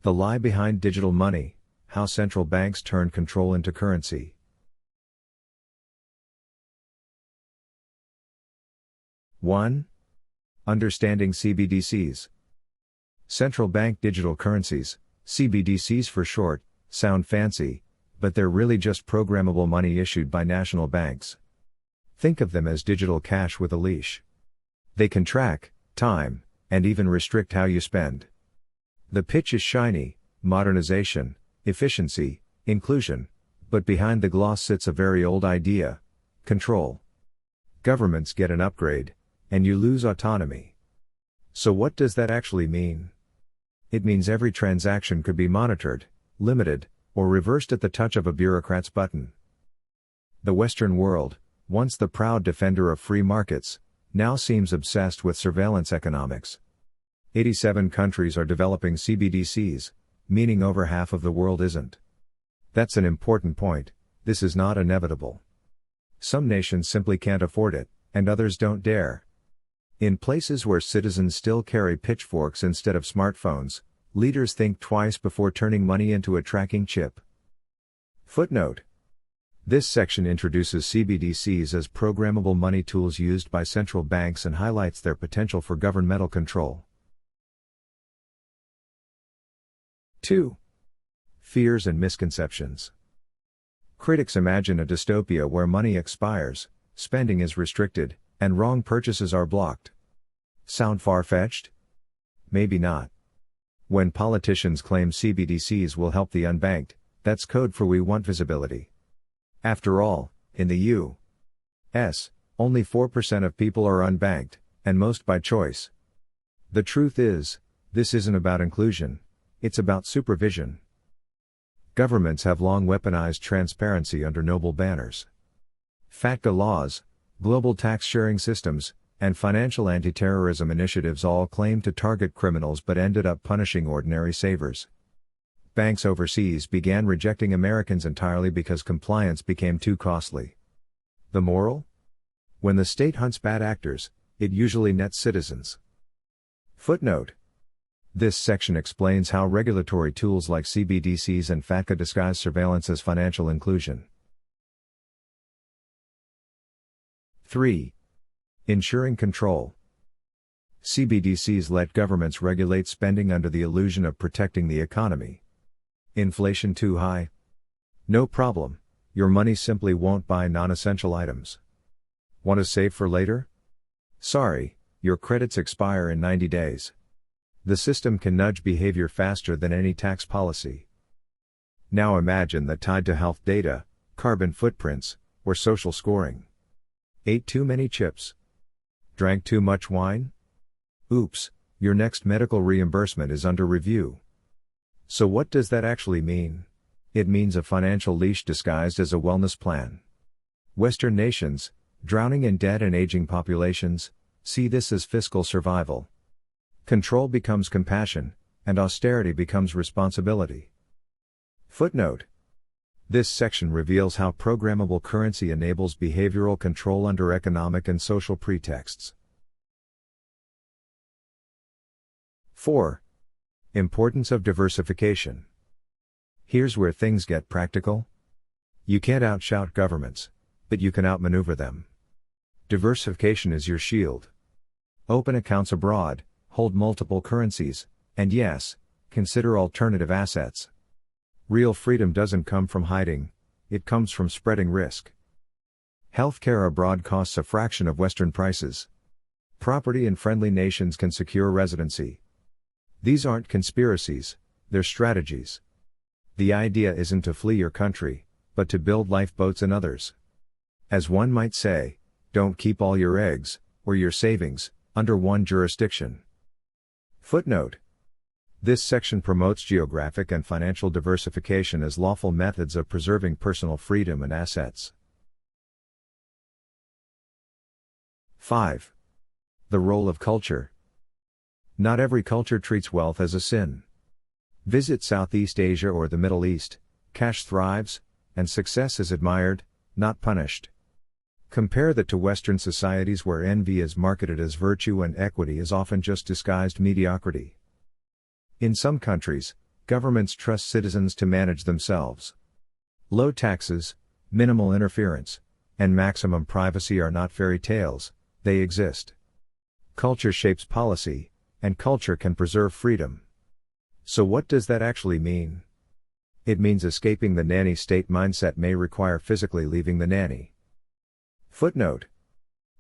The lie behind digital money: how central banks turned control into currency. One. Understanding CBDCs. Central bank digital currencies, CBDCs for short, sound fancy, but they're really just programmable money issued by national banks. Think of them as digital cash with a leash. They can track time, and even restrict how you spend. The pitch is shiny: modernization, efficiency, inclusion, but behind the gloss sits a very old idea: control. Governments get an upgrade, and you lose autonomy. So what does that actually mean? It means every transaction could be monitored, limited, or reversed at the touch of a bureaucrat's button. The Western world, once the proud defender of free markets, now seems obsessed with surveillance economics. 87 countries are developing CBDCs, meaning over half of the world isn't. That's an important point: this is not inevitable. Some nations simply can't afford it, and others don't dare. In places where citizens still carry pitchforks instead of smartphones, leaders think twice before turning money into a tracking chip. Footnote: this section introduces CBDCs as programmable money tools used by central banks and highlights their potential for governmental control. 2. Fears and misconceptions. Critics imagine a dystopia where money expires, spending is restricted, and wrong purchases are blocked. Sound far-fetched? Maybe not. When politicians claim CBDCs will help the unbanked, that's code for "we want visibility." After all, in the U.S., only 4% of people are unbanked, and most by choice. The truth is, this isn't about inclusion, it's about supervision. Governments have long weaponized transparency under noble banners. FATCA laws, global tax-sharing systems, and financial anti-terrorism initiatives all claim to target criminals but ended up punishing ordinary savers. Banks overseas began rejecting Americans entirely because compliance became too costly. The moral? When the state hunts bad actors, it usually nets citizens. Footnote: this section explains how regulatory tools like CBDCs and FATCA disguise surveillance as financial inclusion. 3. Ensuring control. CBDCs let governments regulate spending under the illusion of protecting the economy. Inflation too high? No problem, your money simply won't buy non-essential items. Want to save for later? Sorry, your credits expire in 90 days. The system can nudge behavior faster than any tax policy. Now imagine that tied to health data, carbon footprints, or social scoring. Ate too many chips? Drank too much wine? Oops, your next medical reimbursement is under review. So what does that actually mean? It means a financial leash disguised as a wellness plan. Western nations, drowning in debt and aging populations, see this as fiscal survival. Control becomes compassion, and austerity becomes responsibility. Footnote: this section reveals how programmable currency enables behavioral control under economic and social pretexts. 4. Importance of diversification. Here's where things get practical. You can't outshout governments, but you can outmaneuver them. Diversification is your shield. Open accounts abroad, hold multiple currencies, and yes, consider alternative assets. Real freedom doesn't come from hiding, it comes from spreading risk. Healthcare abroad costs a fraction of Western prices. Property in friendly nations can secure residency. These aren't conspiracies, they're strategies. The idea isn't to flee your country, but to build lifeboats in others. As one might say, don't keep all your eggs, or your savings, under one jurisdiction. Footnote: this section promotes geographic and financial diversification as lawful methods of preserving personal freedom and assets. 5. The role of culture. Not every culture treats wealth as a sin. Visit Southeast Asia or the Middle East, cash thrives, and success is admired, not punished. Compare that to Western societies where envy is marketed as virtue and equity is often just disguised mediocrity. In some countries, Governments trust citizens to manage themselves. Low taxes, minimal interference, and maximum privacy are not fairy tales, they exist. Culture shapes policy, and culture can preserve freedom. So what does that actually mean? It means escaping the nanny state mindset may require physically leaving the nanny. Footnote.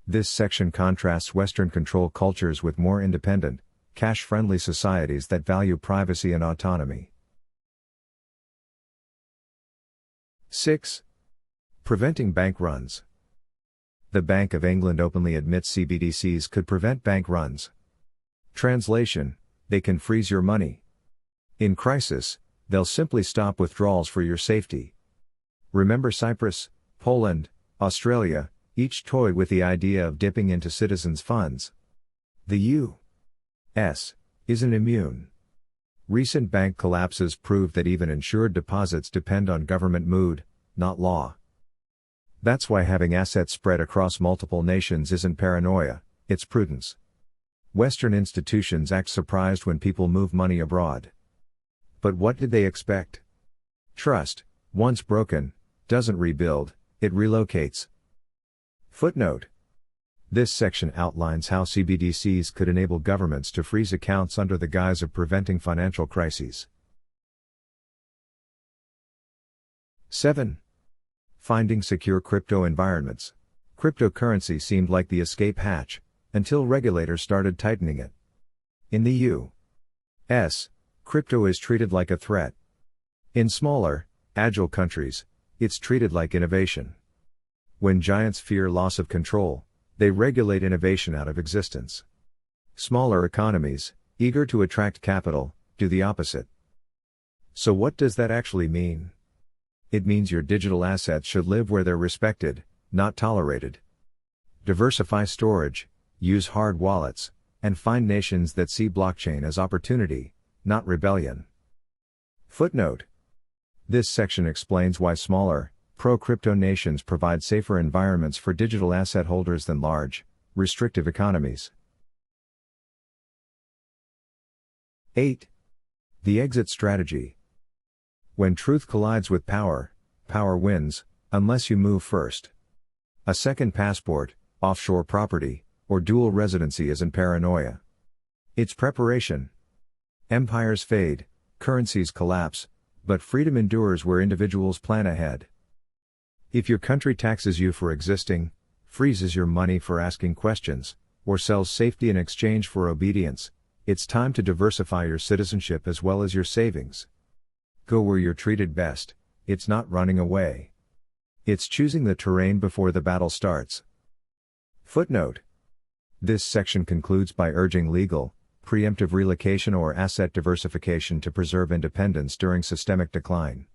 This section contrasts Western control cultures with more independent, cash-friendly societies that value privacy and autonomy. 6. Preventing bank runs. The Bank of England openly admits CBDCs could prevent bank runs. Translation: they can freeze your money. In crisis, they'll simply stop withdrawals for your safety. Remember Cyprus, Poland, Australia, each toyed with the idea of dipping into citizens' funds. The U.S. isn't immune. Recent bank collapses prove that even insured deposits depend on government mood, not law. That's why having assets spread across multiple nations isn't paranoia, it's prudence. Western institutions act surprised when people move money abroad. But what did they expect? Trust, once broken, doesn't rebuild, it relocates. Footnote. This section outlines how CBDCs could enable governments to freeze accounts under the guise of preventing financial crises. 7. Finding secure crypto environments. Cryptocurrency seemed like the escape hatch, until regulators started tightening it. In the U.S., crypto is treated like a threat. In smaller, agile countries, it's treated like innovation. When giants fear loss of control, they regulate innovation out of existence. Smaller economies, eager to attract capital, do the opposite. So what does that actually mean? It means your digital assets should live where they're respected, not tolerated. Diversify storage, use hard wallets, and find nations that see blockchain as opportunity, not rebellion. Footnote. This section explains why smaller, pro-crypto nations provide safer environments for digital asset holders than large, restrictive economies. 8. The exit strategy. When truth collides with power, power wins, unless you move first. A second passport, offshore property, or dual residency isn't paranoia. It's preparation. Empires fade, currencies collapse, but freedom endures where individuals plan ahead. If your country taxes you for existing, freezes your money for asking questions, or sells safety in exchange for obedience, it's time to diversify your citizenship as well as your savings. Go where you're treated best, it's not running away. It's choosing the terrain before the battle starts. Footnote. This section concludes by urging legal, preemptive relocation or asset diversification to preserve independence during systemic decline.